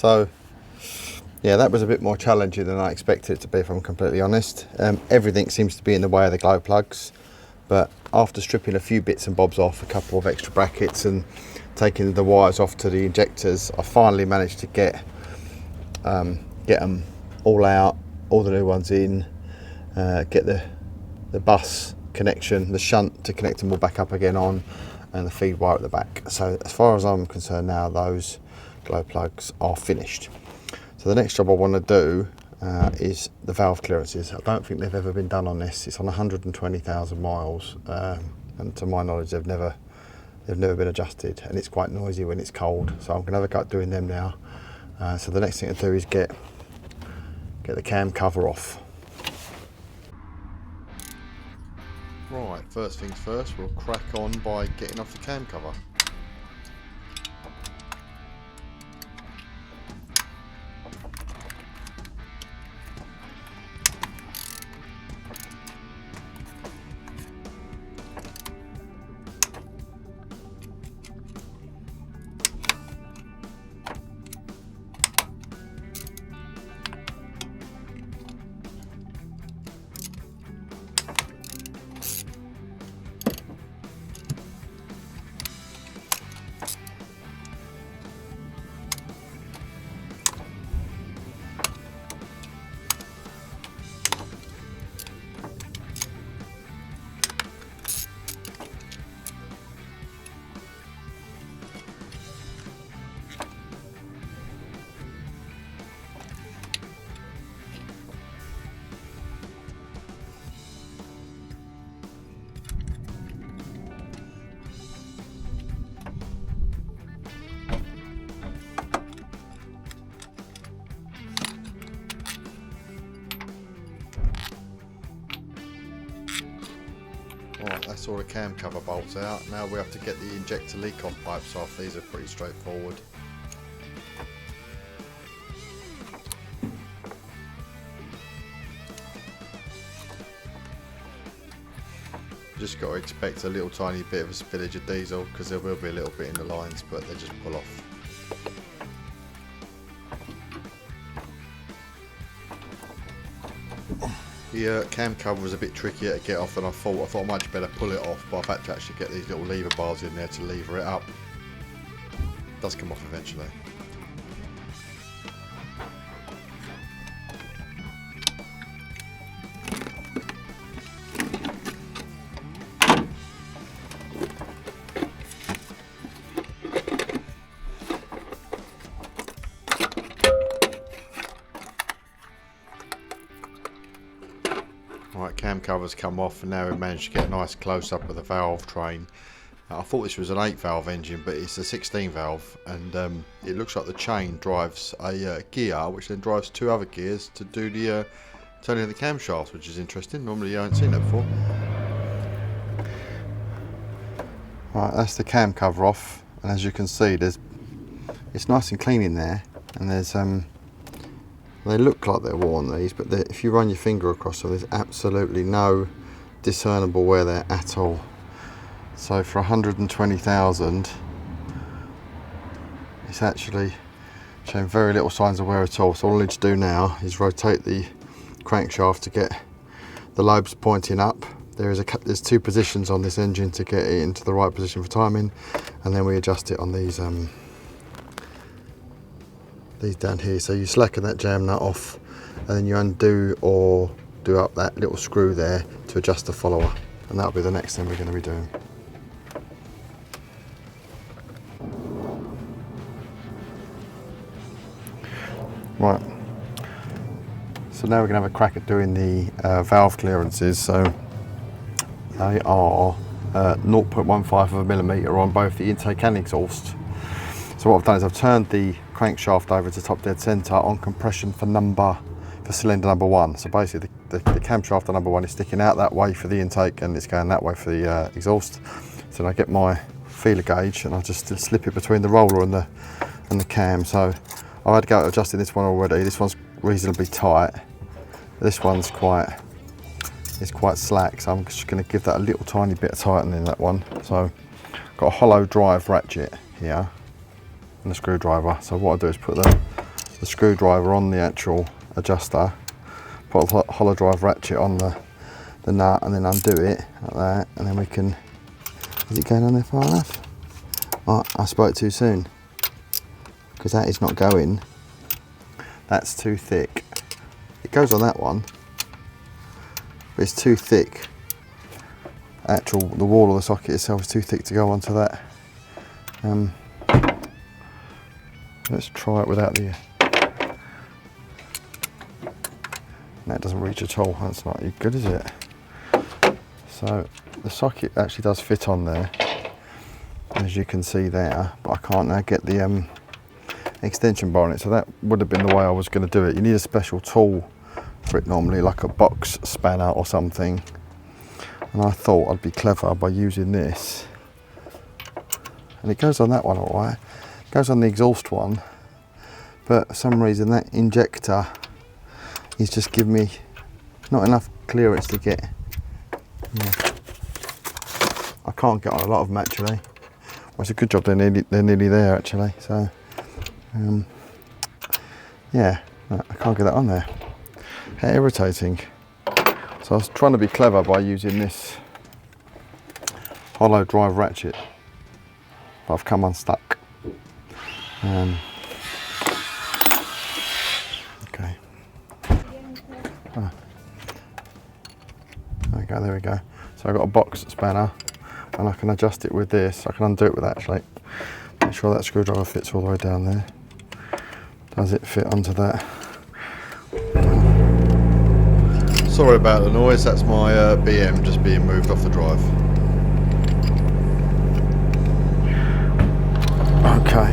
So yeah, that was a bit more challenging than I expected it to be, if I'm completely honest. Everything seems to be in the way of the glow plugs, but after stripping a few bits and bobs off, a couple of extra brackets and taking the wires off to the injectors, I finally managed to get them all out, all the new ones in, get the bus connection, the shunt to connect them all back up again on, and the feed wire at the back. So as far as I'm concerned now, those glow plugs are finished. So the next job I want to do is the valve clearances. I don't think they've ever been done on this. It's on 120,000 miles, and to my knowledge they've never been adjusted, and it's quite noisy when it's cold. So I'm going to have a go at doing them now. So the next thing to do is get the cam cover off. Right, first things first, we'll crack on by getting off the cam cover. Right, that's all the cam cover bolts out. Now we have to get the injector leak-off pipes off. These are pretty straightforward. Just got to expect a little tiny bit of a spillage of diesel, because there will be a little bit in the lines, but they just pull off. The cam cover was a bit trickier to get off than I thought. I might better pull it off, but I've had to actually get these little lever bars in there to lever it up. It does come off eventually. Right, cam covers come off, and now we managed to get a nice close up of the valve train. I thought this was an 8 valve engine, but it's a 16 valve, and it looks like the chain drives a gear, which then drives 2 other gears to do the turning of the camshafts, which is interesting. Normally you haven't seen that before. Right, that's the cam cover off, and as you can see, it's nice and clean in there, and there's they look like they're worn, these, but if you run your finger across them, there's absolutely no discernible wear there at all. So for 120,000, it's actually showing very little signs of wear at all. So all I need to do now is rotate the crankshaft to get the lobes pointing up. There's 2 positions on this engine to get it into the right position for timing, and then we adjust it on these down here. So you slacken that jam nut off, and then you undo or do up that little screw there to adjust the follower, and that'll be the next thing we're going to be doing. Right, so now we're going to have a crack at doing the valve clearances. So they are 0.15 of a millimetre on both the intake and exhaust. So what I've done is I've turned the crankshaft over to top dead centre on compression for cylinder number 1. So basically the camshaft on number 1 is sticking out that way for the intake, and it's going that way for the exhaust. So I get my feeler gauge and I just slip it between the roller and the cam. So I've had to go at adjusting this one already. This one's reasonably tight. This one's quite slack, so I'm just going to give that a little tiny bit of tightening, that one. So I've got a hollow drive ratchet here and a screwdriver. So what I do is put the the screwdriver on the actual adjuster, put a hollow drive ratchet on the nut, and then undo it like that, and then we can. Is it going on there far enough? Oh, I spoke too soon, because that is not going. That's too thick. It goes on that one, but it's too thick. The wall of the socket itself is too thick to go onto that. Let's try it without the. That doesn't reach at all. That's not good, is it? So the socket actually does fit on there, as you can see there, but I can't now get the extension bar on it. So that would have been the way I was going to do it. You need a special tool for it normally, like a box spanner or something. And I thought I'd be clever by using this. And it goes on that one all right. It goes on the exhaust one, but for some reason that injector is just giving me not enough clearance to get. Yeah. I can't get on a lot of them actually. Well, it's a good job they're nearly there actually. So yeah, I can't get that on there. How irritating. So I was trying to be clever by using this hollow drive ratchet, but I've come unstuck. Okay. Oh. Okay, there we go. So I've got a box spanner, and I can adjust it with this. I can undo it with that actually. Make sure that screwdriver fits all the way down there. Does it fit onto that? Sorry about the noise, that's my BM just being moved off the drive. Okay.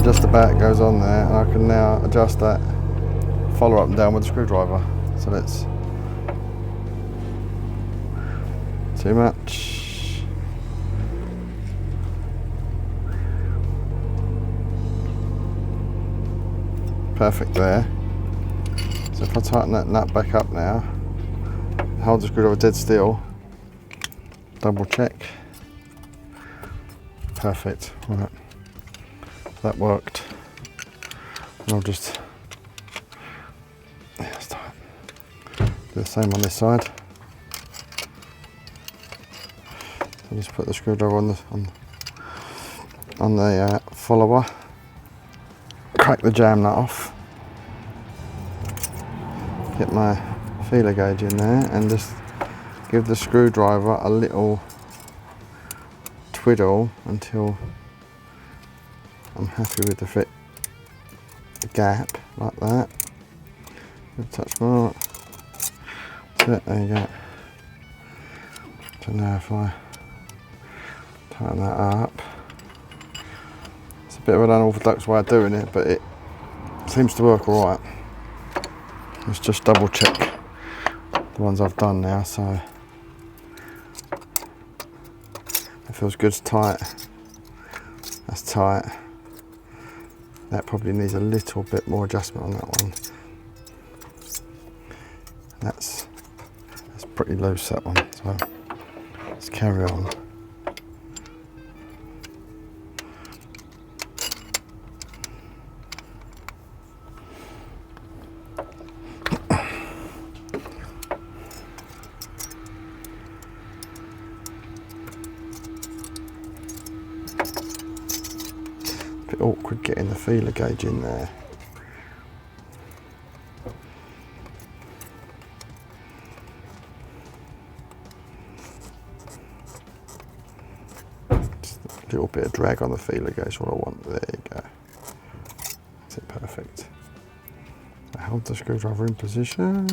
Just about goes on there, and I can now adjust that follow up and down with the screwdriver. So let's. Too much. Perfect there. So if I tighten that nut back up now, hold the screwdriver dead still, double check. Perfect. Right. That worked. And I'll just do the same on this side. So just put the screwdriver on the follower. Crack the jam nut off. Get my feeler gauge in there and just give the screwdriver a little twiddle until I'm happy with the fit, the gap, like that. Good touch mark. That's it, there you go. So now if I tighten that up, it's a bit of an unorthodox way of doing it, but it seems to work all right. Let's just double check the ones I've done now, so it feels good, it's tight. That's tight. That probably needs a little bit more adjustment on that one. That's pretty loose, that one, so let's carry on. Bit awkward getting the feeler gauge in there. Just a little bit of drag on the feeler gauge, what I want. There you go. That's it, perfect. I hold the screwdriver in position.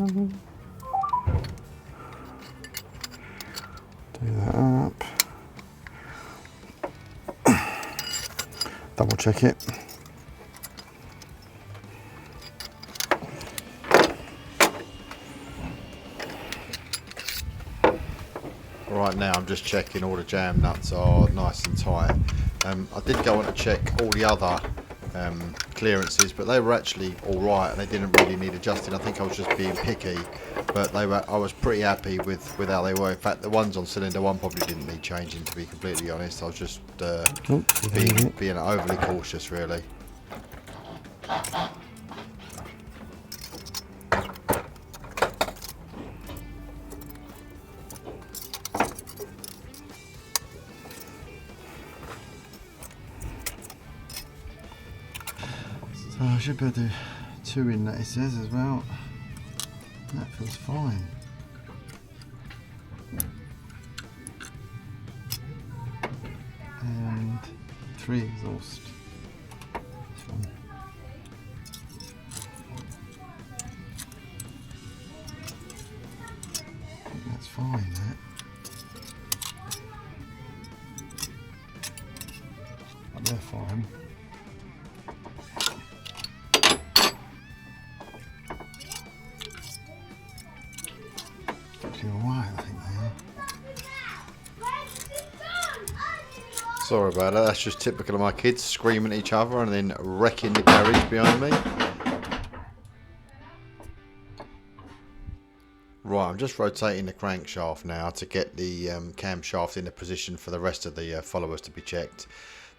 Do that up. Double check it. Right now I'm just checking all the jam nuts are nice and tight. I did go on to check all the other clearances, but they were actually all right and they didn't really need adjusting. I think I was just being picky, but I was pretty happy with how they were. In fact, the ones on cylinder 1 probably didn't need changing, to be completely honest. I was just being overly cautious, really. So I should be able to do 2 in that, it says, as well. That feels fine. And 3 exhaust. This one. I think that's fine, that. But they're fine. Alright, I think they are. Sorry about that, that's just typical of my kids, screaming at each other and then wrecking the garage behind me. Right, I'm just rotating the crankshaft now to get the camshaft in a position for the rest of the followers to be checked.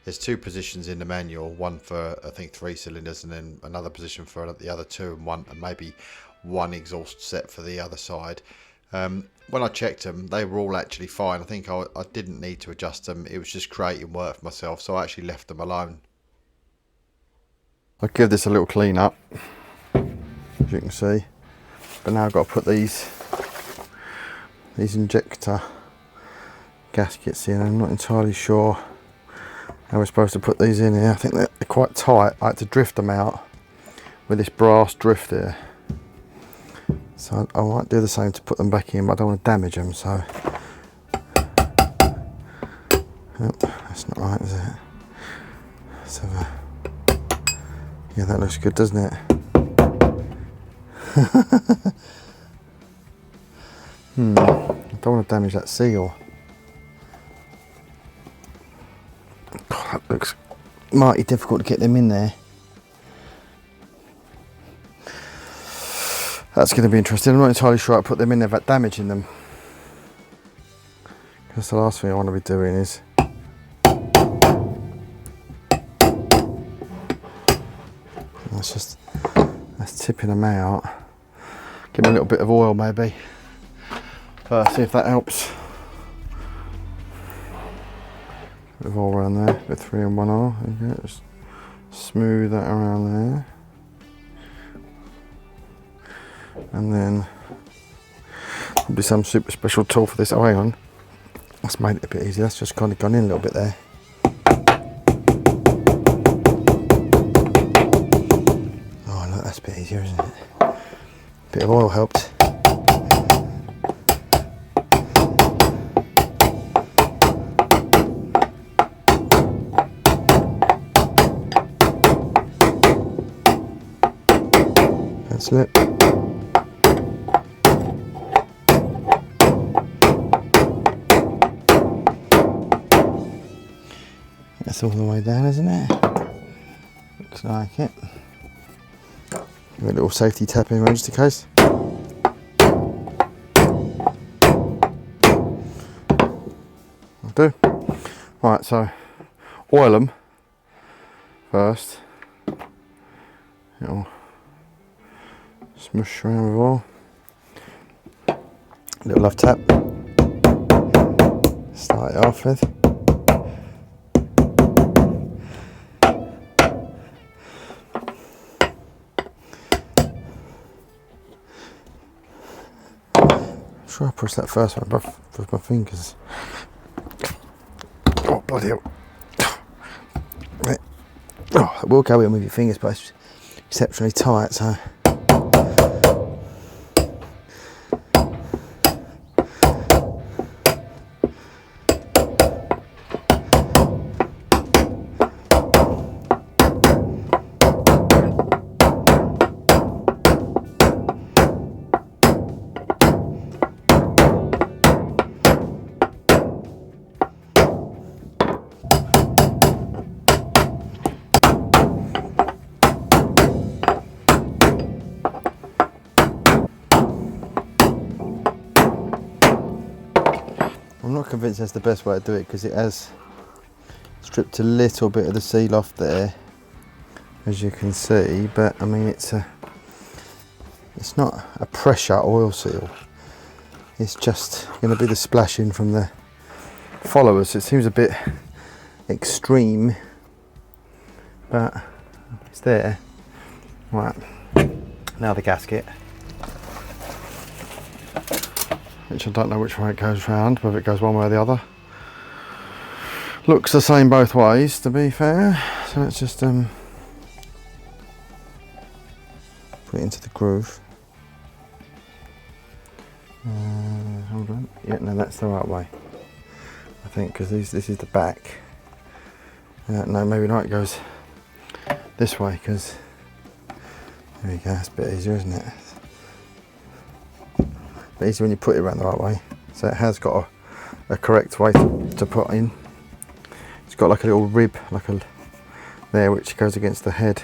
There's 2 positions in the manual, one for I think 3 cylinders and then another position for the other 2 and maybe 1 exhaust set for the other side. When I checked them, they were all actually fine. I think I didn't need to adjust them. It was just creating work for myself, so I actually left them alone. I'll give this a little clean up, as you can see. But now I've got to put these injector gaskets in. I'm not entirely sure how we're supposed to put these in here. I think they're quite tight. I had to drift them out with this brass drift here. So I might do the same to put them back in, but I don't want to damage them, so... Nope, that's not right, is it? Let's have a... Yeah, that looks good, doesn't it? I don't want to damage that seal. God, that looks mighty difficult to get them in there. That's going to be interesting. I'm not entirely sure I put them in there without damaging them. Because the last thing I want to be doing is that's tipping them out. Give them a little bit of oil maybe. See if that helps. Bit of oil around there, bit 3 in 1 R. Okay, just smooth that around there. And then probably some super special tool for this. Oh, hang on, that's made it a bit easier. That's just kind of gone in a little bit there. Oh look, that's a bit easier, isn't it? Bit of oil helped. That's it. That's all the way down, isn't it? Looks like it. Give it a little safety tap in just in case. I'll do. Right, so oil them first. It'll smush around with oil. Little love tap. Start it off with. I'm sure I pushed that first one with my fingers. Oh bloody hell. Oh, it will go in with your fingers, but it's exceptionally tight, so. I'm not convinced that's the best way to do it because it has stripped a little bit of the seal off there, as you can see, but I mean it's not a pressure oil seal, it's just going to be the splashing from the followers. It seems a bit extreme, but it's there. Right, now the gasket, which I don't know which way it goes round, whether it goes one way or the other. Looks the same both ways, to be fair. So let's just put it into the groove. Hold on. Yeah, no, that's the right way, I think, because this is the back. No, maybe not. It goes this way, because there we go. That's a bit easier, isn't it? But easier when you put it around the right way. So it has got a correct way to put in. It's got like a little rib, like a there, which goes against the head.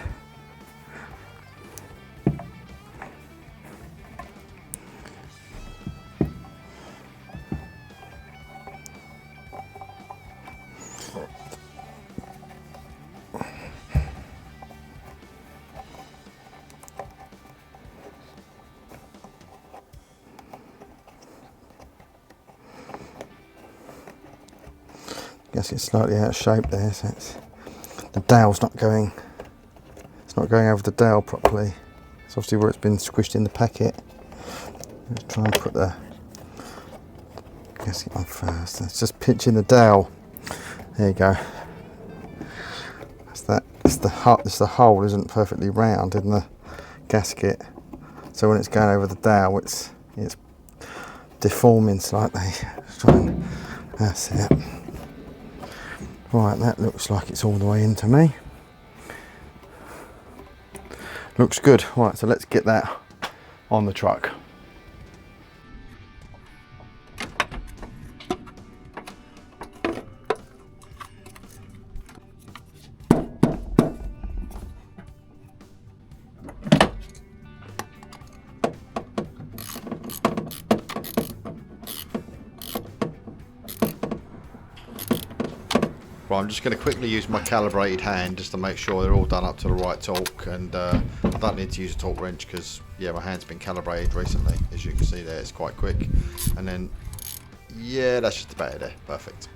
Guess it's slightly out of shape there, so the dowel's not going. It's not going over the dowel properly. It's obviously where it's been squished in the packet. Let's try and put the gasket on first. Let's just pinch in the dowel. There you go. That's that. It's the hole isn't perfectly round in the gasket, so when it's going over the dowel, it's deforming slightly. Let's try and, that's it. Right, that looks like it's all the way in to me. Looks good. Right, so let's get that on the truck. Right, I'm just going to quickly use my calibrated hand just to make sure they're all done up to the right torque, and I don't need to use a torque wrench because, yeah, my hand's been calibrated recently. As you can see there, it's quite quick. And then, yeah, that's just about it there. Perfect.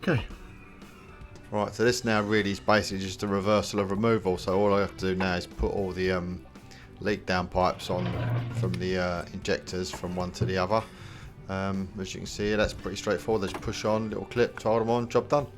Okay. Right, so this now really is basically just a reversal of removal. So all I have to do now is put all the leak down pipes on from the injectors from one to the other. As you can see, that's pretty straightforward. Just push on, little clip, tie them on, job done.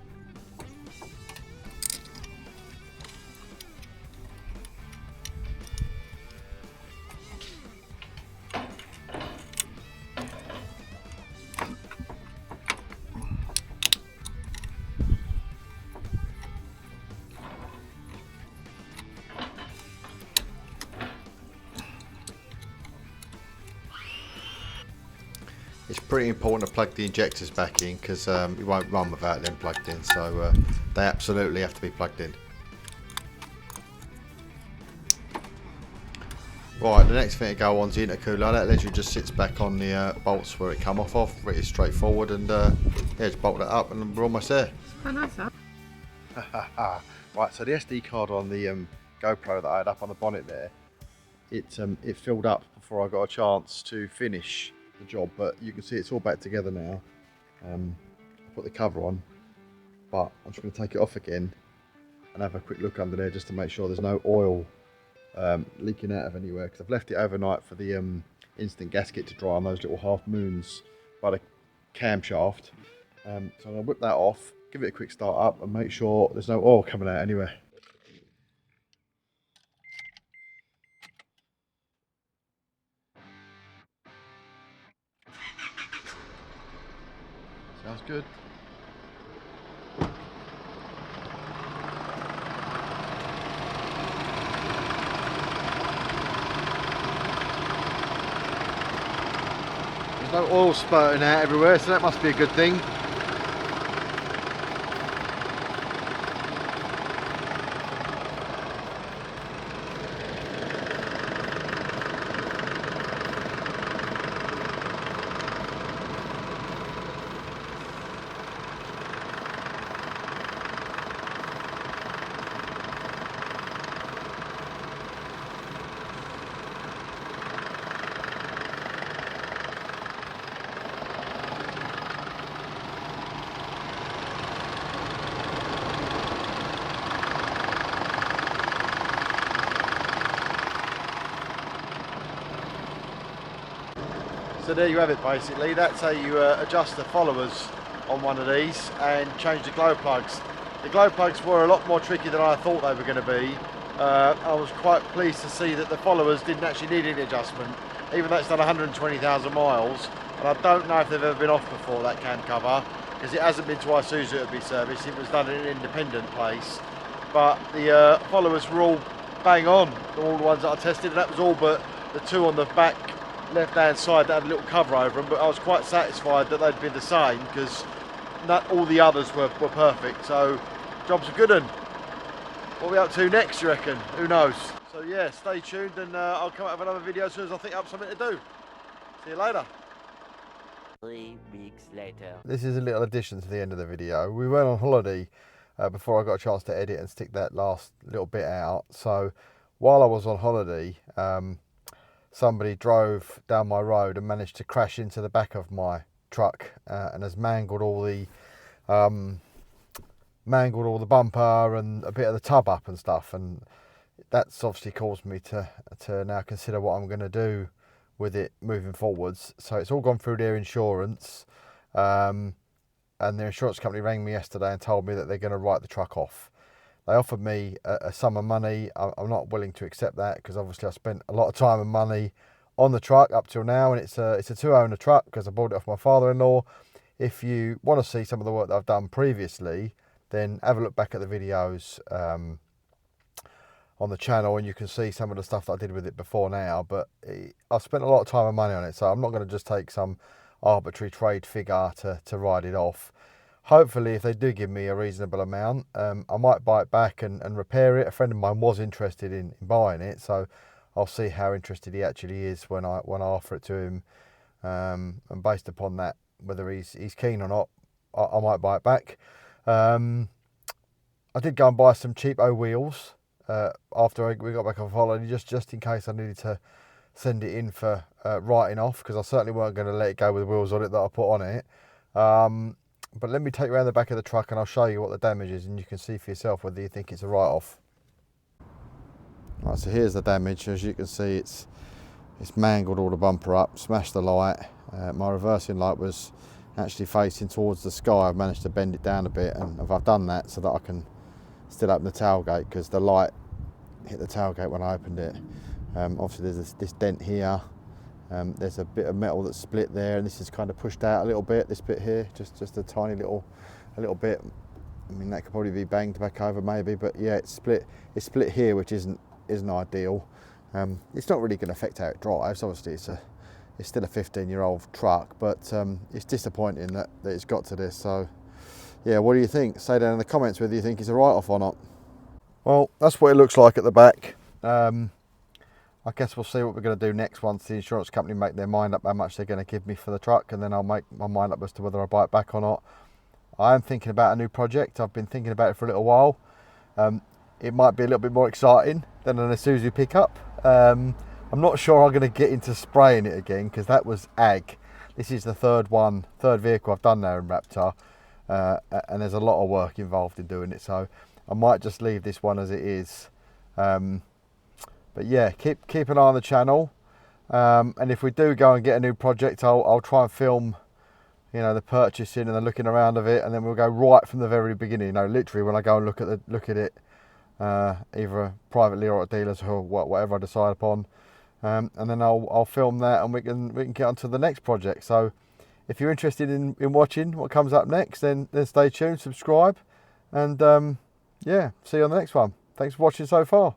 It's pretty important to plug the injectors back in because it won't run without them plugged in, so they absolutely have to be plugged in. Right, the next thing to go on is the intercooler. That literally just sits back on the bolts where it come off of, pretty straightforward, and yeah, just bolt that up and we're almost there. Quite nice, huh? Right, so the SD card on the GoPro that I had up on the bonnet there, it filled up before I got a chance to finish the job, but you can see it's all back together now. I put the cover on, but I'm just going to take it off again and have a quick look under there just to make sure there's no oil leaking out of anywhere, because I've left it overnight for the instant gasket to dry on those little half moons by the camshaft. So I'm going to whip that off, give it a quick start up and make sure there's no oil coming out anywhere. Sounds good. There's no oil spurting out everywhere, so that must be a good thing. So there you have it basically. That's how you adjust the followers on one of these and change the glow plugs. The glow plugs were a lot more tricky than I thought they were going to be. I was quite pleased to see that the followers didn't actually need any adjustment, even though it's done 120,000 miles. And I don't know if they've ever been off before, that can cover, because it hasn't been to Isuzu to be serviced. It was done in an independent place. But the followers were all bang on, all the ones that I tested, and that was all but the two on the back left hand side that had a little cover over them. But I was quite satisfied that they'd been the same, because not all the others were perfect. So job's a good one. What are we up to next, you reckon? Who knows? So yeah, stay tuned, and I'll come out with another video as soon as I think up something to do. See you later. 3 weeks later. This is a little addition to the end of the video. We went on holiday before I got a chance to edit and stick that last little bit out. So while I was on holiday, somebody drove down my road and managed to crash into the back of my truck and has mangled all the bumper and a bit of the tub up and stuff, and that's obviously caused me to now consider what I'm going to do with it moving forwards. So it's all gone through their insurance, and their insurance company rang me yesterday and told me that they're going to write the truck off. They offered me a sum of money. I'm not willing to accept that, because obviously I spent a lot of time and money on the truck up till now, and it's a two-owner truck because I bought it off my father-in-law. If you want to see some of the work that I've done previously, then have a look back at the videos on the channel, and you can see some of the stuff that I did with it before now. But I've spent a lot of time and money on it, so I'm not going to just take some arbitrary trade figure to write it off. Hopefully, if they do give me a reasonable amount, I might buy it back and repair it. A friend of mine was interested in buying it, so I'll see how interested he actually is when I offer it to him, and based upon that, whether he's keen or not, I might buy it back. I did go and buy some cheapo wheels after we got back off holiday, just in case I needed to send it in for writing off, because I certainly weren't going to let it go with wheels on it that I put on it. But let me take you around the back of the truck and I'll show you what the damage is, and you can see for yourself whether you think it's a write-off. Right, so here's the damage. As you can see, it's mangled all the bumper up, smashed the light. My reversing light was actually facing towards the sky. I've managed to bend it down a bit, and I've done that so that I can still open the tailgate, because the light hit the tailgate when I opened it. Obviously there's this dent here. There's a bit of metal that's split there, and this is kind of pushed out a little bit, this bit here, just a tiny little bit. I mean, that could probably be banged back over maybe, but yeah, it's split here, which isn't ideal. It's not really going to affect how it drives. Obviously it's still a 15-year-old truck, but it's disappointing that it's got to this. So yeah, what do you think? Say down in the comments whether you think it's a write-off or not. Well, that's what it looks like at the back. I guess we'll see what we're going to do next once the insurance company make their mind up how much they're going to give me for the truck, and then I'll make my mind up as to whether I buy it back or not. I am thinking about a new project. I've been thinking about it for a little while. It might be a little bit more exciting than an Isuzu pickup. I'm not sure I'm going to get into spraying it again, because that was ag. This is the third vehicle I've done now in Raptor, and there's a lot of work involved in doing it, so I might just leave this one as it is. But yeah, keep an eye on the channel, and if we do go and get a new project, I'll try and film, you know, the purchasing and the looking around of it, and then we'll go right from the very beginning. You know, literally when I go and look at it, either privately or at dealers or whatever I decide upon, and then I'll film that, and we can get on to the next project. So if you're interested in watching what comes up next, then stay tuned, subscribe, and yeah, see you on the next one. Thanks for watching so far.